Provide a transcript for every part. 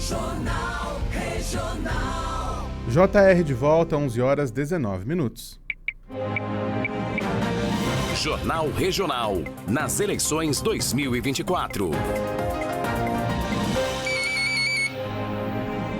Jornal Regional. JR de volta, 11 horas 19 minutos. Jornal Regional, nas eleições 2024.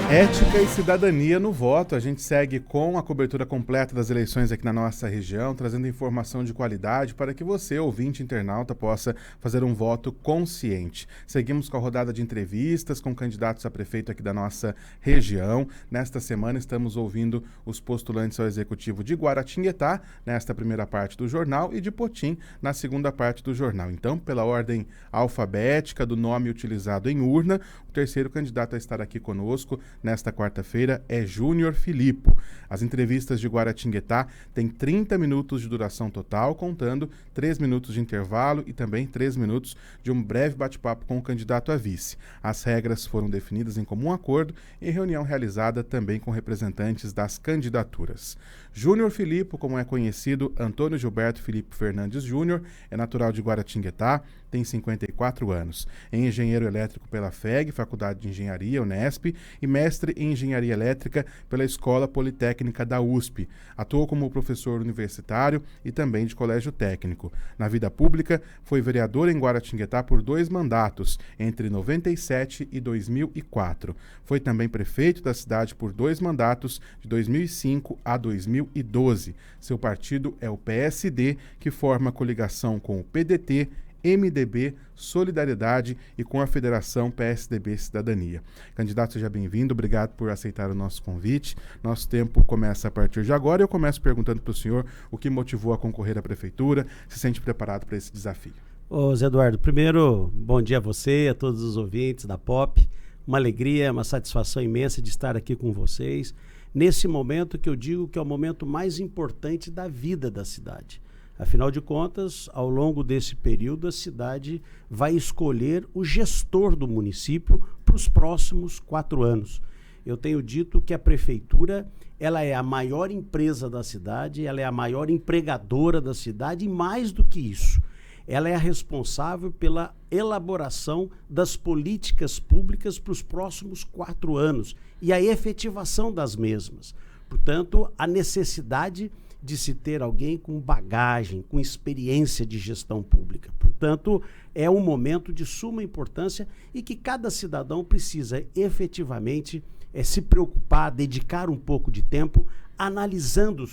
Ética e cidadania no voto. A gente segue com a cobertura completa das eleições aqui na nossa região, trazendo informação de qualidade para que você, ouvinte internauta, possa fazer um voto consciente. Seguimos com a rodada de entrevistas com candidatos a prefeito aqui da nossa região. Nesta semana estamos ouvindo os postulantes ao executivo de Guaratinguetá, nesta primeira parte do jornal, e de Potim, na segunda parte do jornal. Então, pela ordem alfabética do nome utilizado em urna, o terceiro candidato a estar aqui conosco nesta quarta-feira é Júnior Filipo. As entrevistas de Guaratinguetá têm 30 minutos de duração total, contando 3 minutos de intervalo e também 3 minutos de um breve bate-papo com o candidato a vice. As regras foram definidas em comum acordo em reunião realizada também com representantes das candidaturas. Júnior Filipo, como é conhecido, Antônio Gilberto Filipe Fernandes Júnior, é natural de Guaratinguetá, tem 54 anos. É engenheiro elétrico pela FEG, Faculdade de Engenharia, Unesp, e mestre em Engenharia Elétrica pela Escola Politécnica da USP. Atuou como professor universitário e também de colégio técnico. Na vida pública, foi vereador em Guaratinguetá por 2 mandatos, entre 97 e 2004. Foi também prefeito da cidade por 2 mandatos, de 2005 a 2012. Seu partido é o PSD, que forma coligação com o PDT, MDB, Solidariedade e com a Federação PSDB Cidadania. Candidato, seja bem-vindo, obrigado por aceitar o nosso convite. Nosso tempo começa a partir de agora e eu começo perguntando para o senhor o que motivou a concorrer à prefeitura, se sente preparado para esse desafio. Ô Zé Eduardo, primeiro, bom dia a você, a todos os ouvintes da POP. Uma alegria, uma satisfação imensa de estar aqui com vocês, nesse momento que eu digo que é o momento mais importante da vida da cidade. Afinal de contas, ao longo desse período, a cidade vai escolher o gestor do município para os próximos 4 anos. Eu tenho dito que a prefeitura, ela é a maior empresa da cidade, ela é a maior empregadora da cidade e mais do que isso, ela é a responsável pela elaboração das políticas públicas para os próximos 4 anos e a efetivação das mesmas. Portanto, a necessidade de se ter alguém com bagagem, com experiência de gestão pública. Portanto, é um momento de suma importância e que cada cidadão precisa efetivamente se preocupar, dedicar um pouco de tempo analisando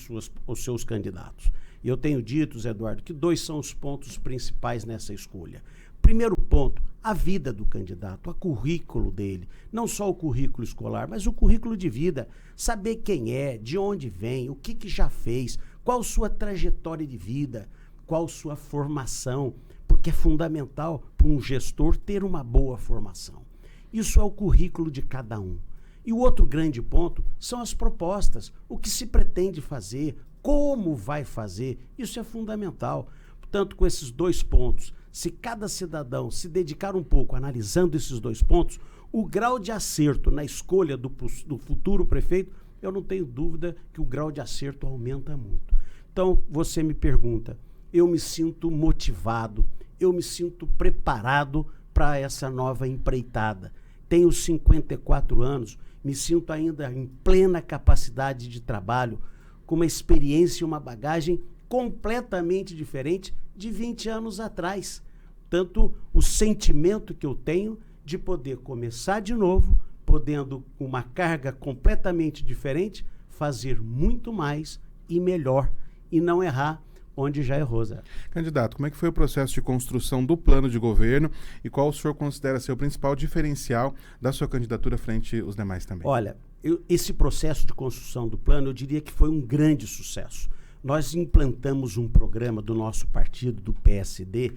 os seus candidatos. E eu tenho dito, Zé Eduardo, que 2 são os pontos principais nessa escolha. Primeiro ponto, a vida do candidato, o currículo dele. Não só o currículo escolar, mas o currículo de vida. Saber quem é, de onde vem, o que já fez, qual sua trajetória de vida, qual sua formação. Porque é fundamental para um gestor ter uma boa formação. Isso é o currículo de cada um. E o outro grande ponto são as propostas. O que se pretende fazer, como vai fazer. Isso é fundamental. Portanto, com esses 2 pontos, se cada cidadão se dedicar um pouco analisando esses 2 pontos, o grau de acerto na escolha do futuro prefeito, eu não tenho dúvida que o grau de acerto aumenta muito. Então, você me pergunta, eu me sinto motivado, eu me sinto preparado para essa nova empreitada. Tenho 54 anos, me sinto ainda em plena capacidade de trabalho, com uma experiência e uma bagagem completamente diferente de 20 anos atrás. Tanto o sentimento que eu tenho de poder começar de novo, podendo, com uma carga completamente diferente, fazer muito mais e melhor, e não errar onde já errou, Zé. Candidato, como é que foi o processo de construção do plano de governo e qual o senhor considera ser o principal diferencial da sua candidatura frente aos demais também? Olha, esse processo de construção do plano, eu diria que foi um grande sucesso. Nós implantamos um programa do nosso partido, do PSD,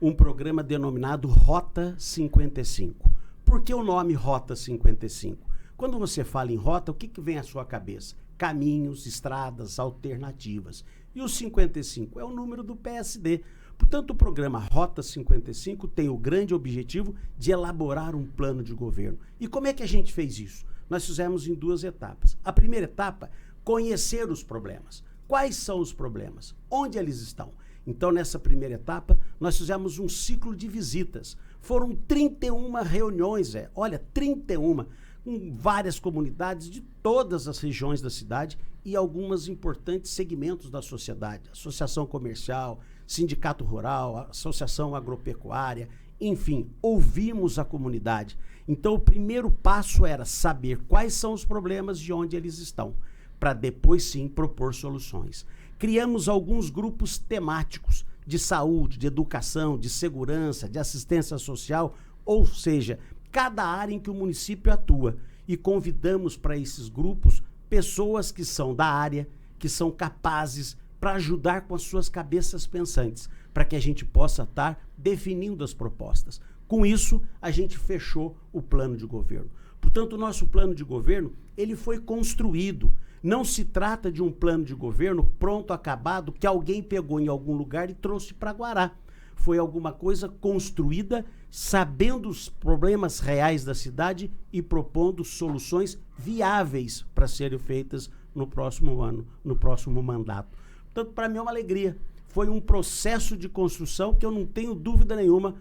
um programa denominado Rota 55. Por que o nome Rota 55? Quando você fala em rota, o que vem à sua cabeça? Caminhos, estradas, alternativas. E o 55 é o número do PSD. Portanto, o programa Rota 55 tem o grande objetivo de elaborar um plano de governo. E como é que a gente fez isso? Nós fizemos em 2 etapas. A primeira etapa, conhecer os problemas. Quais são os problemas? Onde eles estão? Então, nessa primeira etapa, nós fizemos um ciclo de visitas. Foram 31 reuniões, olha, 31, com várias comunidades de todas as regiões da cidade e alguns importantes segmentos da sociedade. Associação comercial, sindicato rural, associação agropecuária, enfim, ouvimos a comunidade. Então, o primeiro passo era saber quais são os problemas e onde eles estão, para depois sim propor soluções. Criamos alguns grupos temáticos de saúde, de educação, de segurança, de assistência social, ou seja, cada área em que o município atua, e convidamos para esses grupos pessoas que são da área, que são capazes para ajudar com as suas cabeças pensantes, para que a gente possa estar definindo as propostas. Com isso, a gente fechou o plano de governo. Portanto, o nosso plano de governo, ele foi construído. Não se trata de um plano de governo pronto, acabado, que alguém pegou em algum lugar e trouxe para Guará. Foi alguma coisa construída sabendo os problemas reais da cidade e propondo soluções viáveis para serem feitas no próximo ano, no próximo mandato. Portanto, para mim é uma alegria. Foi um processo de construção que eu não tenho dúvida nenhuma,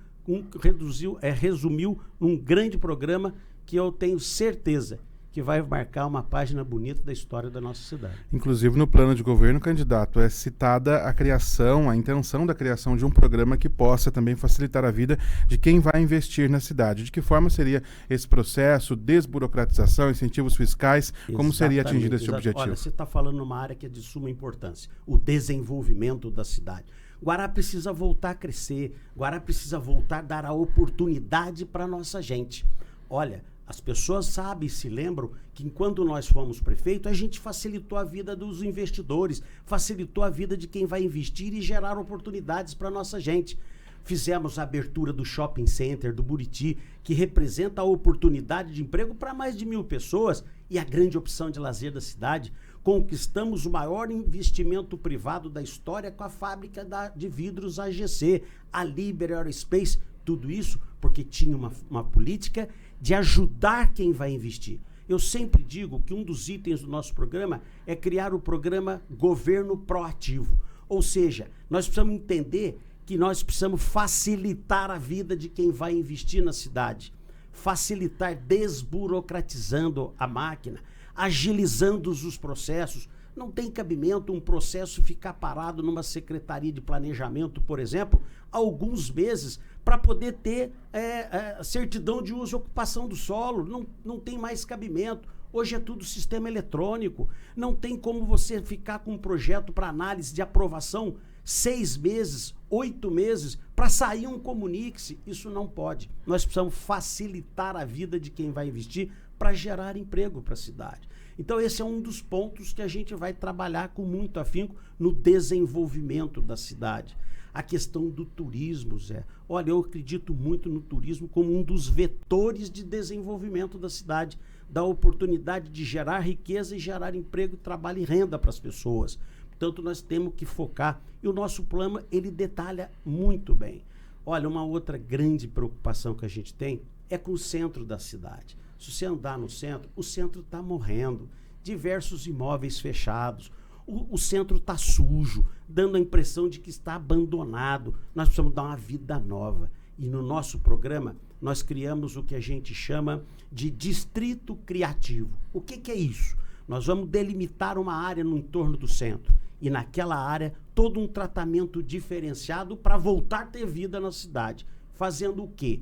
resumiu num grande programa que eu tenho certeza que vai marcar uma página bonita da história da nossa cidade. Inclusive, no plano de governo, candidato, é citada a criação, a intenção da criação de um programa que possa também facilitar a vida de quem vai investir na cidade. De que forma seria esse processo, desburocratização, incentivos fiscais, como seria atingido esse objetivo? Olha, você está falando numa área que é de suma importância, o desenvolvimento da cidade. Guará precisa voltar a crescer, Guará precisa voltar a dar a oportunidade para a nossa gente. Olha, as pessoas sabem, se lembram, que enquanto nós fomos prefeito, a gente facilitou a vida dos investidores, facilitou a vida de quem vai investir e gerar oportunidades para a nossa gente. Fizemos a abertura do shopping center do Buriti, que representa a oportunidade de emprego para mais de 1.000 pessoas e a grande opção de lazer da cidade. Conquistamos o maior investimento privado da história com a fábrica de vidros AGC, a Liber Aerospace, tudo isso porque tinha uma política de ajudar quem vai investir. Eu sempre digo que um dos itens do nosso programa é criar o programa Governo Proativo. Ou seja, nós precisamos entender que nós precisamos facilitar a vida de quem vai investir na cidade. Facilitar desburocratizando a máquina, agilizando os processos. Não tem cabimento um processo ficar parado numa secretaria de planejamento, por exemplo, alguns meses, para poder ter certidão de uso e ocupação do solo. Não tem mais cabimento. Hoje é tudo sistema eletrônico. Não tem como você ficar com um projeto para análise de aprovação 6 meses, 8 meses, para sair um comunique-se. Isso não pode. Nós precisamos facilitar a vida de quem vai investir para gerar emprego para a cidade. Então, esse é um dos pontos que a gente vai trabalhar com muito afinco no desenvolvimento da cidade. A questão do turismo, Zé. Olha, eu acredito muito no turismo como um dos vetores de desenvolvimento da cidade, da oportunidade de gerar riqueza e gerar emprego, trabalho e renda para as pessoas. Portanto, nós temos que focar. E o nosso plano, ele detalha muito bem. Olha, uma outra grande preocupação que a gente tem é com o centro da cidade. Se você andar no centro, o centro está morrendo. Diversos imóveis fechados. O centro está sujo, dando a impressão de que está abandonado. Nós precisamos dar uma vida nova. E no nosso programa, nós criamos o que a gente chama de distrito criativo. O que é isso? Nós vamos delimitar uma área no entorno do centro. E naquela área, todo um tratamento diferenciado para voltar a ter vida na cidade. Fazendo o quê?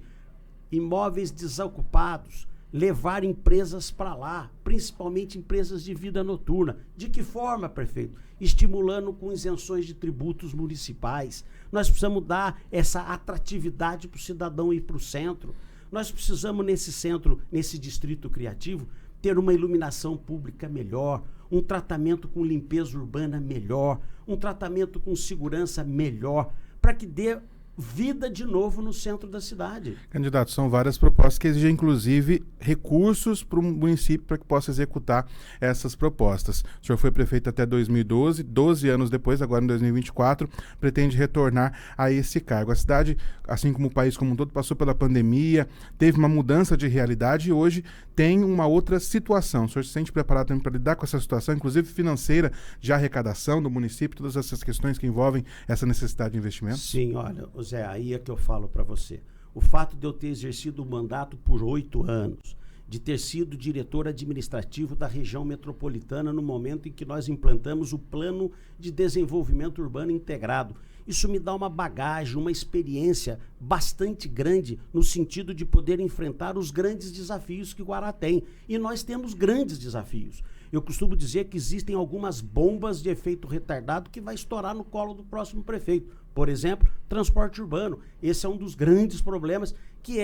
Imóveis desocupados, levar empresas para lá, principalmente empresas de vida noturna. De que forma, prefeito? Estimulando com isenções de tributos municipais. Nós precisamos dar essa atratividade para o cidadão ir para o centro. Nós precisamos, nesse centro, nesse distrito criativo, ter uma iluminação pública melhor, um tratamento com limpeza urbana melhor, um tratamento com segurança melhor, para que dê vida de novo no centro da cidade. Candidato, são várias propostas que exigem, inclusive, recursos para o município para que possa executar essas propostas. O senhor foi prefeito até 2012, 12 anos depois, agora em 2024, pretende retornar a esse cargo. A cidade, assim como o país como um todo, passou pela pandemia, teve uma mudança de realidade e hoje tem uma outra situação. O senhor se sente preparado também para lidar com essa situação, inclusive financeira, de arrecadação do município, todas essas questões que envolvem essa necessidade de investimento? Sim, olha, Zé, aí é que eu falo para você. O fato de eu ter exercido o mandato por 8 anos, de ter sido diretor administrativo da região metropolitana no momento em que nós implantamos o Plano de Desenvolvimento Urbano Integrado. Isso me dá uma bagagem, uma experiência bastante grande no sentido de poder enfrentar os grandes desafios que Guará tem. E nós temos grandes desafios. Eu costumo dizer que existem algumas bombas de efeito retardado que vai estourar no colo do próximo prefeito. Por exemplo, transporte urbano. Esse é um dos grandes problemas que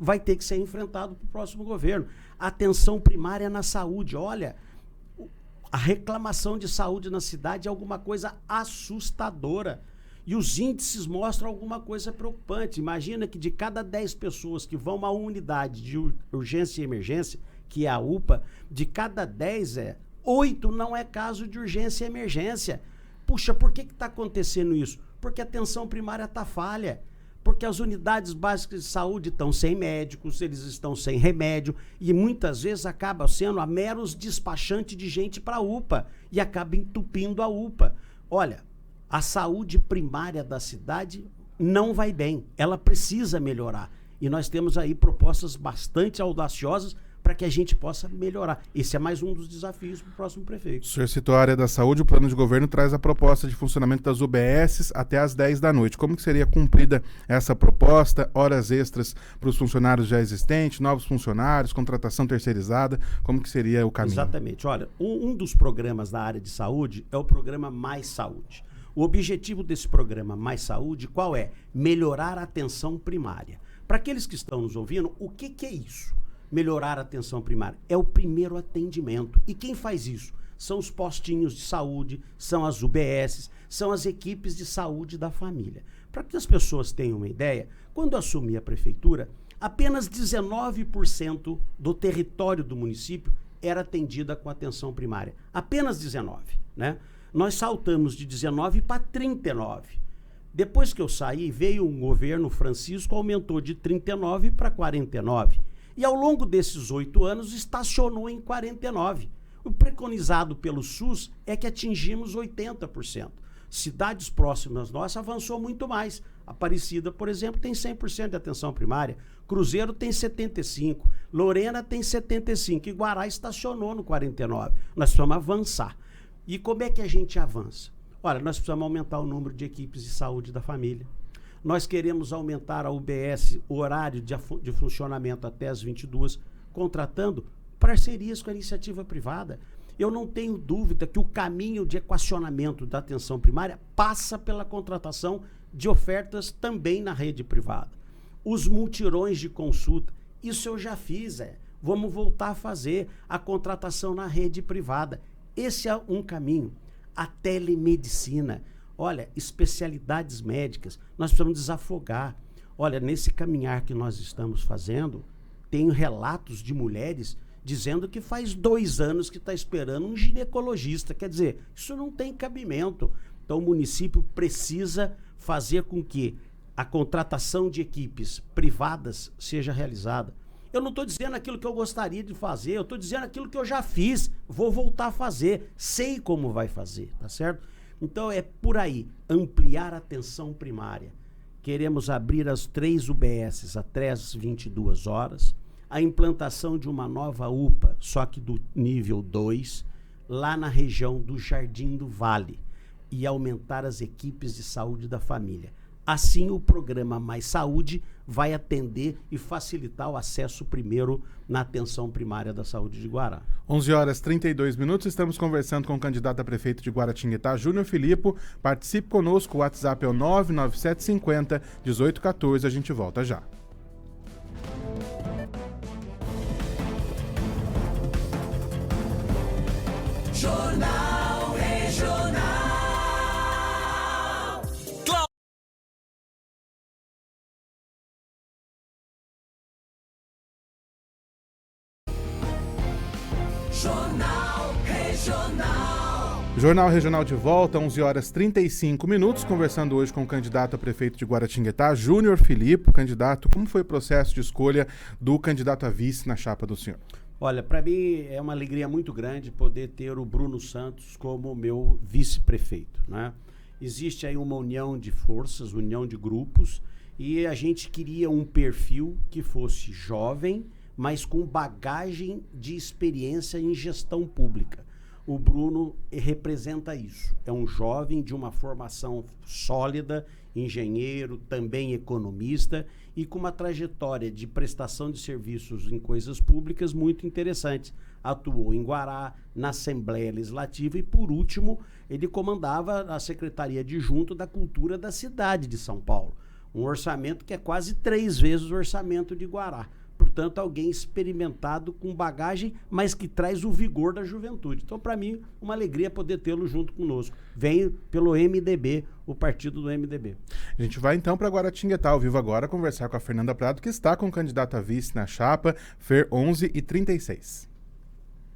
vai ter que ser enfrentado para o próximo governo. Atenção primária na saúde. Olha, a reclamação de saúde na cidade é alguma coisa assustadora. E os índices mostram alguma coisa preocupante. Imagina que de cada 10 pessoas que vão a uma unidade de urgência e emergência, que é a UPA, de cada 10, 8 não é caso de urgência e emergência. Puxa, por que está acontecendo isso? Porque a atenção primária está falha. Porque as unidades básicas de saúde estão sem médicos, eles estão sem remédio e muitas vezes acaba sendo a meros despachante de gente para a UPA e acaba entupindo a UPA. Olha, a saúde primária da cidade não vai bem, ela precisa melhorar. E nós temos aí propostas bastante audaciosas para que a gente possa melhorar. Esse é mais um dos desafios para o próximo prefeito. O senhor citou a área da saúde, o plano de governo traz a proposta de funcionamento das UBSs até às 10 da noite. Como que seria cumprida essa proposta? Horas extras para os funcionários já existentes, novos funcionários, contratação terceirizada, como que seria o caminho? Exatamente. Olha, um dos programas da área de saúde é o programa Mais Saúde. O objetivo desse programa Mais Saúde, qual é? Melhorar a atenção primária. Para aqueles que estão nos ouvindo, o que é isso? Melhorar a atenção primária. É o primeiro atendimento. E quem faz isso? São os postinhos de saúde, são as UBSs, são as equipes de saúde da família. Para que as pessoas tenham uma ideia, quando eu assumi a prefeitura, apenas 19% do território do município era atendida com atenção primária. Apenas 19%, né? Nós saltamos de 19 para 39. Depois que eu saí, veio um governo Francisco, aumentou de 39 para 49. E ao longo desses 8 anos, estacionou em 49. O preconizado pelo SUS é que atingimos 80%. Cidades próximas nossas avançou muito mais. Aparecida, por exemplo, tem 100% de atenção primária. Cruzeiro tem 75%. Lorena tem 75%. E Guará estacionou no 49%. Nós precisamos avançar. E como é que a gente avança? Olha, nós precisamos aumentar o número de equipes de saúde da família. Nós queremos aumentar a UBS, o horário de funcionamento até as 22, contratando parcerias com a iniciativa privada. Eu não tenho dúvida que o caminho de equacionamento da atenção primária passa pela contratação de ofertas também na rede privada. Os multirões de consulta, isso eu já fiz, vamos voltar a fazer a contratação na rede privada. Esse é um caminho. A telemedicina. Olha, especialidades médicas, nós precisamos desafogar. Olha, nesse caminhar que nós estamos fazendo, tenho relatos de mulheres dizendo que faz 2 anos que está esperando um ginecologista. Quer dizer, isso não tem cabimento. Então o município precisa fazer com que a contratação de equipes privadas seja realizada. Eu não estou dizendo aquilo que eu gostaria de fazer, eu estou dizendo aquilo que eu já fiz, vou voltar a fazer, sei como vai fazer, tá certo? Então é por aí, ampliar a atenção primária. Queremos abrir as 3 UBSs até as 22 horas, a implantação de uma nova UPA, só que do nível 2, lá na região do Jardim do Vale, e aumentar as equipes de saúde da família. Assim, o programa Mais Saúde vai atender e facilitar o acesso primeiro na atenção primária da saúde de Guará. 11h32, estamos conversando com o candidato a prefeito de Guaratinguetá, Júnior Filipo. Participe conosco, o WhatsApp é o 99750-1814, a gente volta já. Jornal Regional. Jornal Regional. Jornal Regional de volta, 11h35, conversando hoje com o candidato a prefeito de Guaratinguetá, Júnior Filipo. Candidato, como foi o processo de escolha do candidato a vice na chapa do senhor? Olha, para mim é uma alegria muito grande poder ter o Bruno Santos como meu vice-prefeito, né? Existe aí uma união de forças, união de grupos, e a gente queria um perfil que fosse jovem, mas com bagagem de experiência em gestão pública. O Bruno representa isso. É um jovem de uma formação sólida, engenheiro, também economista, e com uma trajetória de prestação de serviços em coisas públicas muito interessante. Atuou em Guará, na Assembleia Legislativa e, por último, ele comandava a Secretaria Adjunta da Cultura da cidade de São Paulo. Um orçamento que é quase 3 vezes o orçamento de Guará. Portanto, alguém experimentado com bagagem, mas que traz o vigor da juventude. Então, para mim, uma alegria poder tê-lo junto conosco. Vem pelo MDB, o partido do MDB. A gente vai então para Guaratinguetá, ao vivo agora, conversar com a Fernanda Prado, que está com candidato a vice na chapa FER 11/36.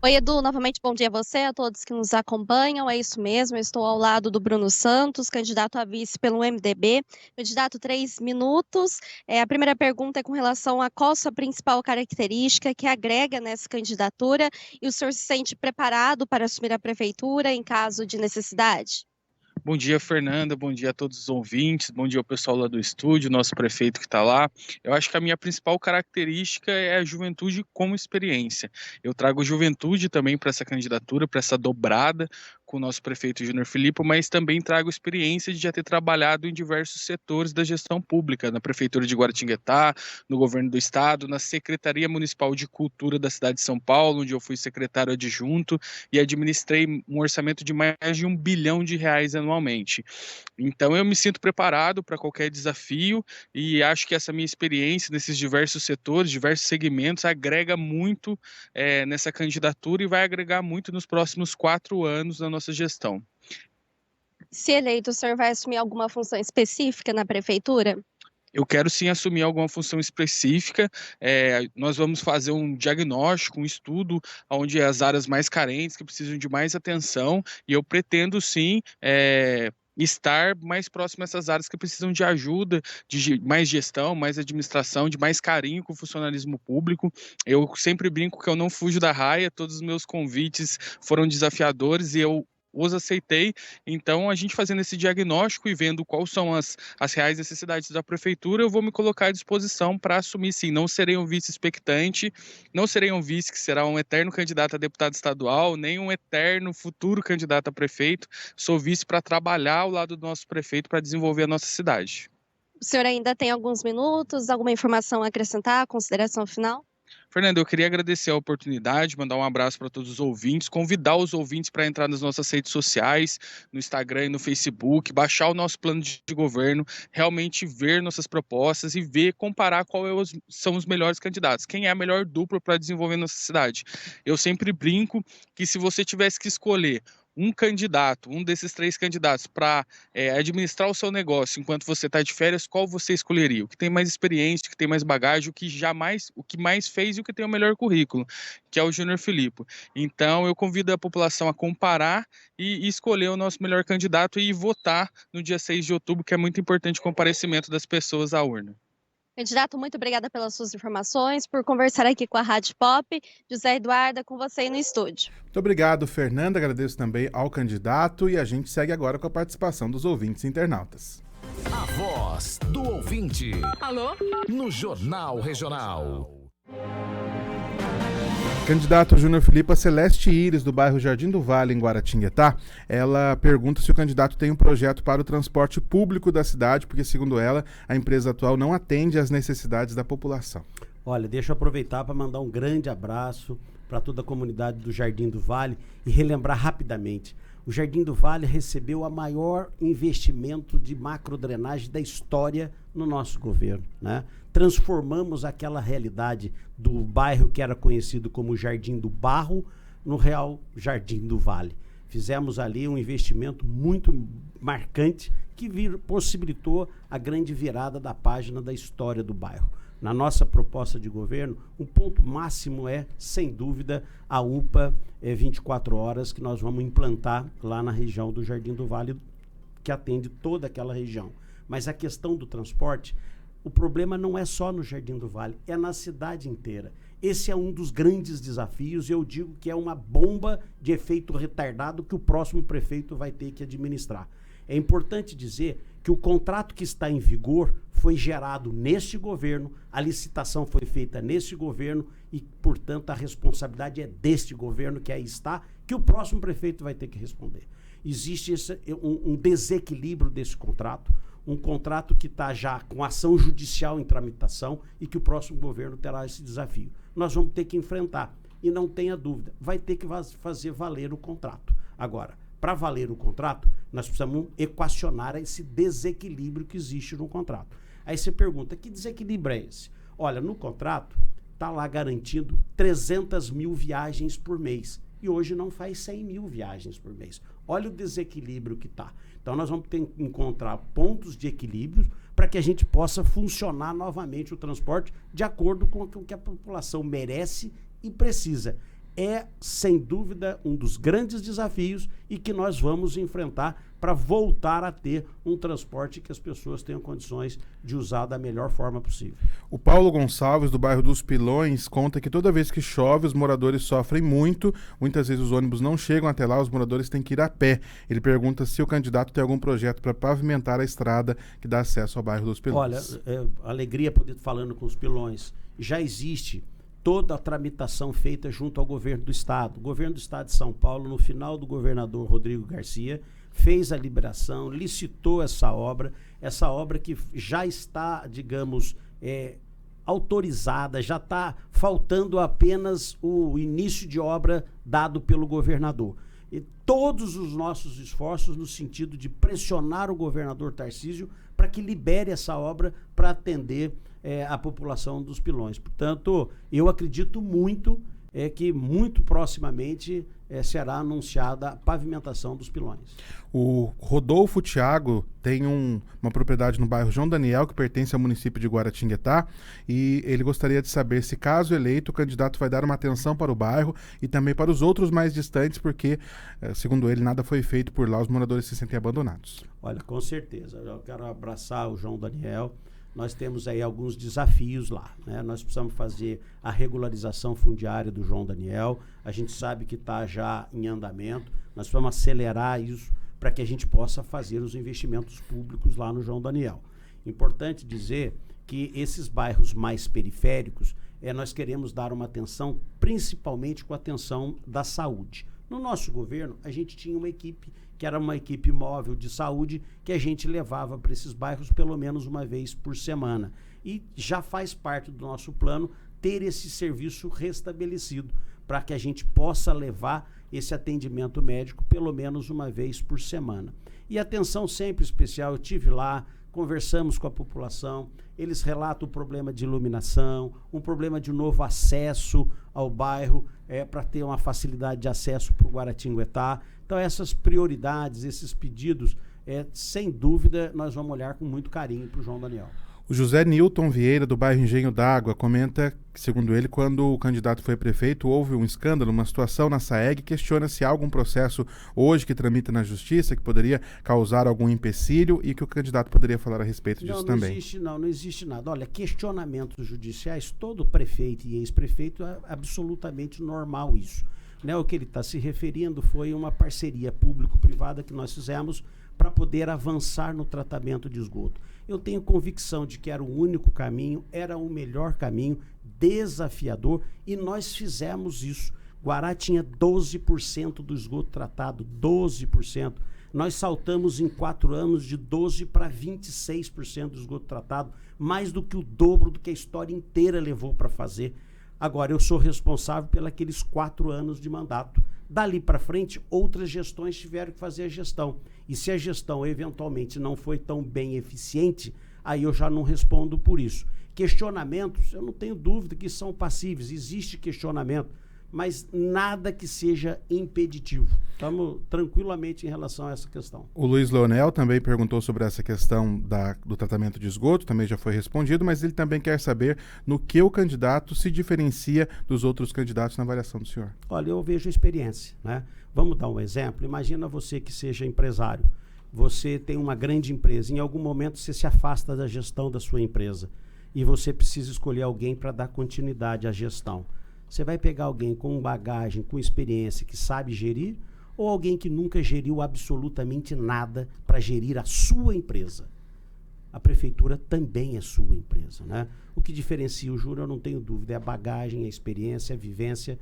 Oi, Edu, novamente bom dia a você, a todos que nos acompanham. É isso mesmo, eu estou ao lado do Bruno Santos, candidato a vice pelo MDB. Candidato, 3 minutos. A primeira pergunta é com relação a qual a sua principal característica que agrega nessa candidatura e o senhor se sente preparado para assumir a prefeitura em caso de necessidade? Bom dia, Fernanda, bom dia a todos os ouvintes, bom dia ao pessoal lá do estúdio, nosso prefeito que está lá. Eu acho que a minha principal característica é a juventude como experiência. Eu trago juventude também para essa candidatura, para essa dobrada com o nosso prefeito Júnior Filippo, mas também trago experiência de já ter trabalhado em diversos setores da gestão pública, na Prefeitura de Guaratinguetá, no Governo do Estado, na Secretaria Municipal de Cultura da cidade de São Paulo, onde eu fui secretário adjunto e administrei um orçamento de mais de R$1 bilhão anualmente. Então eu me sinto preparado para qualquer desafio e acho que essa minha experiência nesses diversos setores, diversos segmentos, agrega muito nessa candidatura e vai agregar muito nos próximos 4 anos na nossa gestão. Se eleito, o senhor vai assumir alguma função específica na prefeitura? Eu quero sim assumir alguma função específica. Nós vamos fazer um diagnóstico, um estudo onde as áreas mais carentes, que precisam de mais atenção, e eu pretendo sim estar mais próximo a essas áreas que precisam de ajuda, de mais gestão, mais administração, de mais carinho com o funcionalismo público. Eu sempre brinco que eu não fujo da raia, todos os meus convites foram desafiadores e eu os aceitei. Então, a gente fazendo esse diagnóstico e vendo quais são as reais necessidades da prefeitura, eu vou me colocar à disposição para assumir, sim. Não serei um vice expectante, não serei um vice que será um eterno candidato a deputado estadual, nem um eterno futuro candidato a prefeito. Sou vice para trabalhar ao lado do nosso prefeito para desenvolver a nossa cidade. O senhor ainda tem alguns minutos, alguma informação a acrescentar, consideração final? Fernando, eu queria agradecer a oportunidade, mandar um abraço para todos os ouvintes, convidar os ouvintes para entrar nas nossas redes sociais, no Instagram e no Facebook, baixar o nosso plano de governo, realmente ver nossas propostas e comparar quais são os melhores candidatos, quem é a melhor dupla para desenvolver nossa cidade. Eu sempre brinco que se você tivesse que escolher um candidato, um desses 3 candidatos para administrar o seu negócio enquanto você está de férias, qual você escolheria? O que tem mais experiência, o que tem mais bagagem, o que mais fez e o que tem o melhor currículo, que é o Júnior Filippo. Então eu convido a população a comparar e escolher o nosso melhor candidato e votar no dia 6 de outubro, que é muito importante o comparecimento das pessoas à urna. Candidato, muito obrigada pelas suas informações, por conversar aqui com a Rádio Pop. José Eduardo, com você aí no estúdio. Muito obrigado, Fernanda. Agradeço também ao candidato e a gente segue agora com a participação dos ouvintes internautas. A voz do ouvinte. Alô? No Jornal Regional. Candidato Júnior Filippo, a Celeste Iris, do bairro Jardim do Vale, em Guaratinguetá, ela pergunta se o candidato tem um projeto para o transporte público da cidade, porque, segundo ela, a empresa atual não atende às necessidades da população. Olha, deixa eu aproveitar para mandar um grande abraço para toda a comunidade do Jardim do Vale e relembrar rapidamente. O Jardim do Vale recebeu a maior investimento de macrodrenagem da história no nosso governo, né? Transformamos aquela realidade do bairro que era conhecido como Jardim do Barro no real Jardim do Vale. Fizemos ali um investimento muito marcante que possibilitou a grande virada da página da história do bairro. Na nossa proposta de governo, um ponto máximo é, sem dúvida, a UPA 24 horas que nós vamos implantar lá na região do Jardim do Vale, que atende toda aquela região. Mas a questão do transporte, o problema não é só no Jardim do Vale, é na cidade inteira. Esse é um dos grandes desafios e eu digo que é uma bomba de efeito retardado que o próximo prefeito vai ter que administrar. É importante dizer que o contrato que está em vigor foi gerado neste governo, a licitação foi feita neste governo e, portanto, a responsabilidade é deste governo que aí está, que o próximo prefeito vai ter que responder. Existe um desequilíbrio desse contrato, um contrato que está já com ação judicial em tramitação e que o próximo governo terá esse desafio. Nós vamos ter que enfrentar e não tenha dúvida, vai ter que fazer valer o contrato. Agora, para valer o contrato, nós precisamos equacionar esse desequilíbrio que existe no contrato. Aí você pergunta, que desequilíbrio é esse? Olha, no contrato está lá garantindo 300 mil viagens por mês e hoje não faz 100 mil viagens por mês. Olha o desequilíbrio que está. Então nós vamos ter que encontrar pontos de equilíbrio para que a gente possa funcionar novamente o transporte de acordo com o que a população merece e precisa. É, sem dúvida, um dos grandes desafios e que nós vamos enfrentar para voltar a ter um transporte que as pessoas tenham condições de usar da melhor forma possível. O Paulo Gonçalves, do bairro dos Pilões, conta que toda vez que chove, os moradores sofrem muito. Muitas vezes os ônibus não chegam até lá, os moradores têm que ir a pé. Ele pergunta se o candidato tem algum projeto para pavimentar a estrada que dá acesso ao bairro dos Pilões. Olha, alegria poder estar falando com os Pilões. Já existe toda a tramitação feita junto ao governo do estado. O governo do estado de São Paulo, no final do governador Rodrigo Garcia, fez a liberação, licitou essa obra que já está, digamos, autorizada, já está faltando apenas o início de obra dado pelo governador. E todos os nossos esforços no sentido de pressionar o governador Tarcísio para que libere essa obra para atender a população dos Pilões. Portanto, eu acredito muito que muito proximamente será anunciada a pavimentação dos Pilões. O Rodolfo Thiago tem uma propriedade no bairro João Daniel, que pertence ao município de Guaratinguetá, e ele gostaria de saber se, caso eleito, o candidato vai dar uma atenção para o bairro e também para os outros mais distantes, porque, segundo ele, nada foi feito por lá, os moradores se sentem abandonados. Olha, com certeza. Eu quero abraçar o João Daniel. Nós temos aí alguns desafios lá, né? Nós precisamos fazer a regularização fundiária do João Daniel. A gente sabe que está já em andamento. Nós precisamos acelerar isso para que a gente possa fazer os investimentos públicos lá no João Daniel. Importante dizer que esses bairros mais periféricos, nós queremos dar uma atenção, principalmente com a atenção da saúde. No nosso governo, a gente tinha uma equipe que era uma equipe móvel de saúde que a gente levava para esses bairros pelo menos uma vez por semana. E já faz parte do nosso plano ter esse serviço restabelecido para que a gente possa levar esse atendimento médico pelo menos uma vez por semana. E atenção sempre especial, eu estive lá, conversamos com a população, eles relatam o problema de iluminação, um problema de novo acesso ao bairro, para ter uma facilidade de acesso para o Guaratinguetá. Então essas prioridades, esses pedidos, sem dúvida, nós vamos olhar com muito carinho para o João Daniel. O José Nilton Vieira, do bairro Engenho d'Água, comenta que, segundo ele, quando o candidato foi prefeito, houve um escândalo, uma situação na SAEG, questiona se há algum processo hoje que tramita na justiça que poderia causar algum empecilho e que o candidato poderia falar a respeito disso também. Não existe nada. Olha, questionamentos judiciais, todo prefeito e ex-prefeito, é absolutamente normal isso. Né? O que ele está se referindo foi uma parceria público-privada que nós fizemos para poder avançar no tratamento de esgoto. Eu tenho convicção de que era o único caminho, era o melhor caminho, desafiador, e nós fizemos isso. Guará tinha 12% do esgoto tratado, 12%. Nós saltamos em 4 anos de 12% para 26% do esgoto tratado, mais do que o dobro do que a história inteira levou para fazer. Agora, eu sou responsável pelos 4 anos de mandato. Dali para frente, outras gestões tiveram que fazer a gestão. E se a gestão, eventualmente, não foi tão bem eficiente, aí eu já não respondo por isso. Questionamentos, eu não tenho dúvida que são passíveis, existe questionamento, mas nada que seja impeditivo. Estamos tranquilamente em relação a essa questão. O Luiz Leonel também perguntou sobre essa questão do tratamento de esgoto, também já foi respondido, mas ele também quer saber no que o candidato se diferencia dos outros candidatos na avaliação do senhor. Olha, eu vejo a experiência, né? Vamos dar um exemplo. Imagina você que seja empresário. Você tem uma grande empresa, em algum momento você se afasta da gestão da sua empresa e você precisa escolher alguém para dar continuidade à gestão. Você vai pegar alguém com bagagem, com experiência, que sabe gerir, ou alguém que nunca geriu absolutamente nada para gerir a sua empresa? a prefeitura também é sua empresa, né? O que diferencia o Júnior, eu não tenho dúvida, é a bagagem, a experiência, a vivência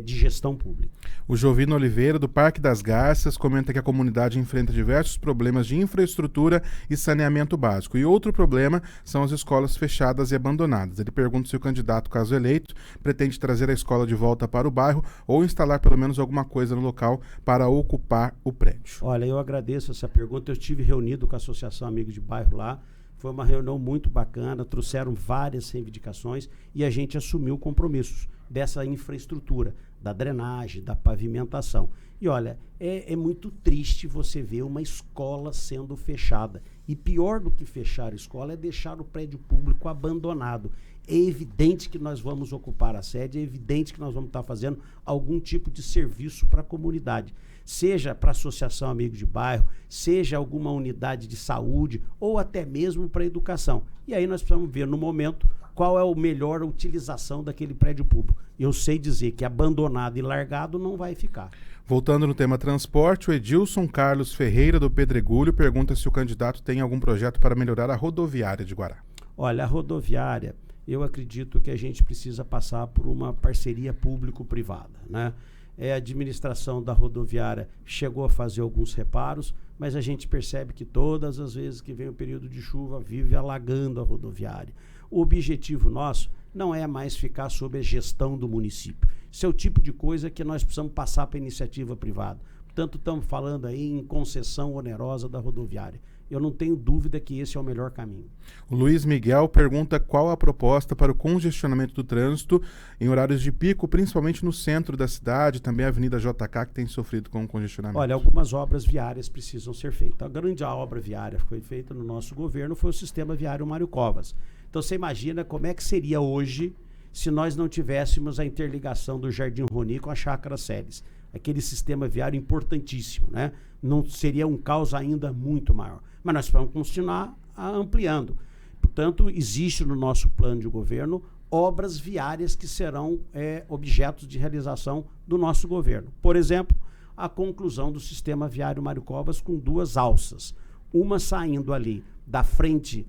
de gestão pública. O Jovino Oliveira, do Parque das Garças, comenta que a comunidade enfrenta diversos problemas de infraestrutura e saneamento básico. E outro problema são as escolas fechadas e abandonadas. Ele pergunta se o candidato, caso eleito, pretende trazer a escola de volta para o bairro ou instalar pelo menos alguma coisa no local para ocupar o prédio. Olha, eu agradeço essa pergunta. Eu estive reunido com a Associação Amigos de Bairro lá. Foi uma reunião muito bacana, trouxeram várias reivindicações e a gente assumiu compromissos dessa infraestrutura, da drenagem, da pavimentação. E olha, é muito triste você ver uma escola sendo fechada. E pior do que fechar a escola é deixar o prédio público abandonado. É evidente que nós vamos ocupar a sede, é evidente que nós vamos estar fazendo algum tipo de serviço para a comunidade. Seja para a Associação Amigos de Bairro, seja alguma unidade de saúde ou até mesmo para a educação. E aí nós precisamos ver no momento qual é a melhor utilização daquele prédio público. Eu sei dizer que abandonado e largado não vai ficar. Voltando no tema transporte, o Edilson Carlos Ferreira, do Pedregulho, pergunta se o candidato tem algum projeto para melhorar a rodoviária de Guará. Olha, a rodoviária, eu acredito que a gente precisa passar por uma parceria público-privada, né? A administração da rodoviária chegou a fazer alguns reparos, mas a gente percebe que todas as vezes que vem o período de chuva, vive alagando a rodoviária. O objetivo nosso não é mais ficar sob a gestão do município. Isso é o tipo de coisa que nós precisamos passar para a iniciativa privada. Portanto, estamos falando aí em concessão onerosa da rodoviária. Eu não tenho dúvida que esse é o melhor caminho. O Luiz Miguel pergunta qual a proposta para o congestionamento do trânsito em horários de pico, principalmente no centro da cidade, também a Avenida JK, que tem sofrido com o congestionamento. Olha, algumas obras viárias precisam ser feitas. A grande obra viária que foi feita no nosso governo foi o sistema viário Mário Covas. Então você imagina como é que seria hoje se nós não tivéssemos a interligação do Jardim Roni com a Chácara Celes. Aquele sistema viário importantíssimo, né? Não seria um caos ainda muito maior. Mas nós vamos continuar ampliando. Portanto, existe no nosso plano de governo obras viárias que serão objetos de realização do nosso governo. Por exemplo, a conclusão do sistema viário Mário Covas com 2 alças. Uma saindo ali da frente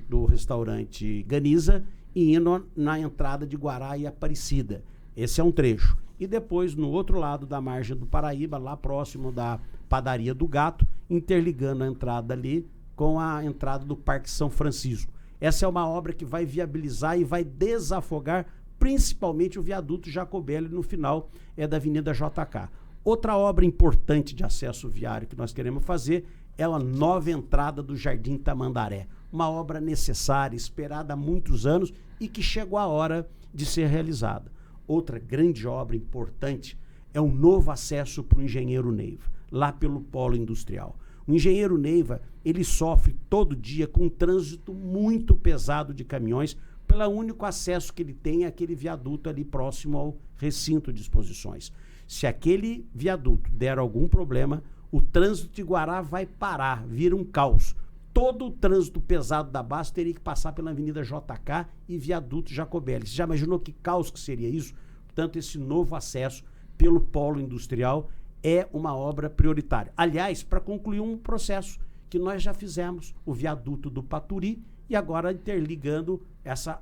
do restaurante Ganiza e indo na entrada de Guará e Aparecida. Esse é um trecho. E depois, no outro lado da margem do Paraíba, lá próximo da Padaria do Gato, interligando a entrada ali com a entrada do Parque São Francisco. Essa é uma obra que vai viabilizar e vai desafogar principalmente o viaduto Jacobelli no final da Avenida JK. Outra obra importante de acesso viário que nós queremos fazer é a nova entrada do Jardim Tamandaré. Uma obra necessária, esperada há muitos anos e que chegou a hora de ser realizada. Outra grande obra importante é o novo acesso para o Engenheiro Neiva, lá pelo Polo Industrial. O Engenheiro Neiva, ele sofre todo dia com um trânsito muito pesado de caminhões, pelo único acesso que ele tem é aquele viaduto ali próximo ao recinto de exposições. Se aquele viaduto der algum problema, o trânsito de Guará vai parar, vira um caos. Todo o trânsito pesado da base teria que passar pela Avenida JK e viaduto Jacobelli. Você já imaginou que caos que seria isso? Portanto, esse novo acesso pelo polo industrial é uma obra prioritária. Aliás, para concluir um processo que nós já fizemos, o viaduto do Paturi, e agora interligando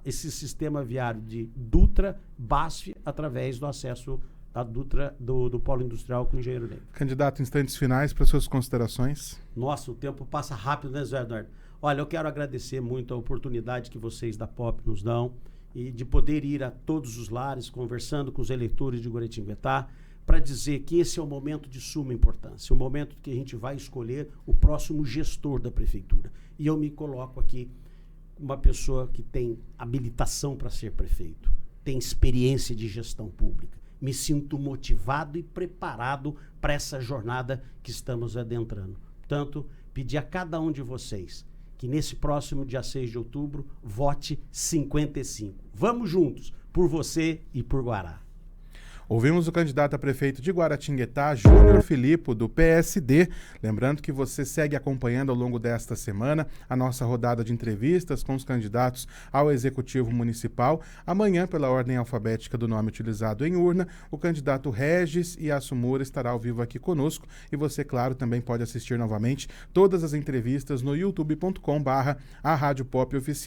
esse sistema viário de Dutra, BASF, através do acesso da Dutra, do polo industrial com o Engenheiro Neiva. Candidato, instantes finais para suas considerações. Nossa, o tempo passa rápido, né, Zé Eduardo? Olha, eu quero agradecer muito a oportunidade que vocês da POP nos dão e de poder ir a todos os lares, conversando com os eleitores de Guaratinguetá, para dizer que esse é um momento de suma importância, um momento que a gente vai escolher o próximo gestor da prefeitura. E eu me coloco aqui uma pessoa que tem habilitação para ser prefeito, tem experiência de gestão pública. Me sinto motivado e preparado para essa jornada que estamos adentrando. Portanto, pedir a cada um de vocês que nesse próximo dia 6 de outubro, vote 55. Vamos juntos, por você e por Guará. Ouvimos o candidato a prefeito de Guaratinguetá, Júnior Filipo, do PSD. Lembrando que você segue acompanhando ao longo desta semana a nossa rodada de entrevistas com os candidatos ao Executivo Municipal. Amanhã, pela ordem alfabética do nome utilizado em urna, o candidato Regis Iasumura estará ao vivo aqui conosco. E você, claro, também pode assistir novamente todas as entrevistas no youtube.com/a Rádio Pop Oficial.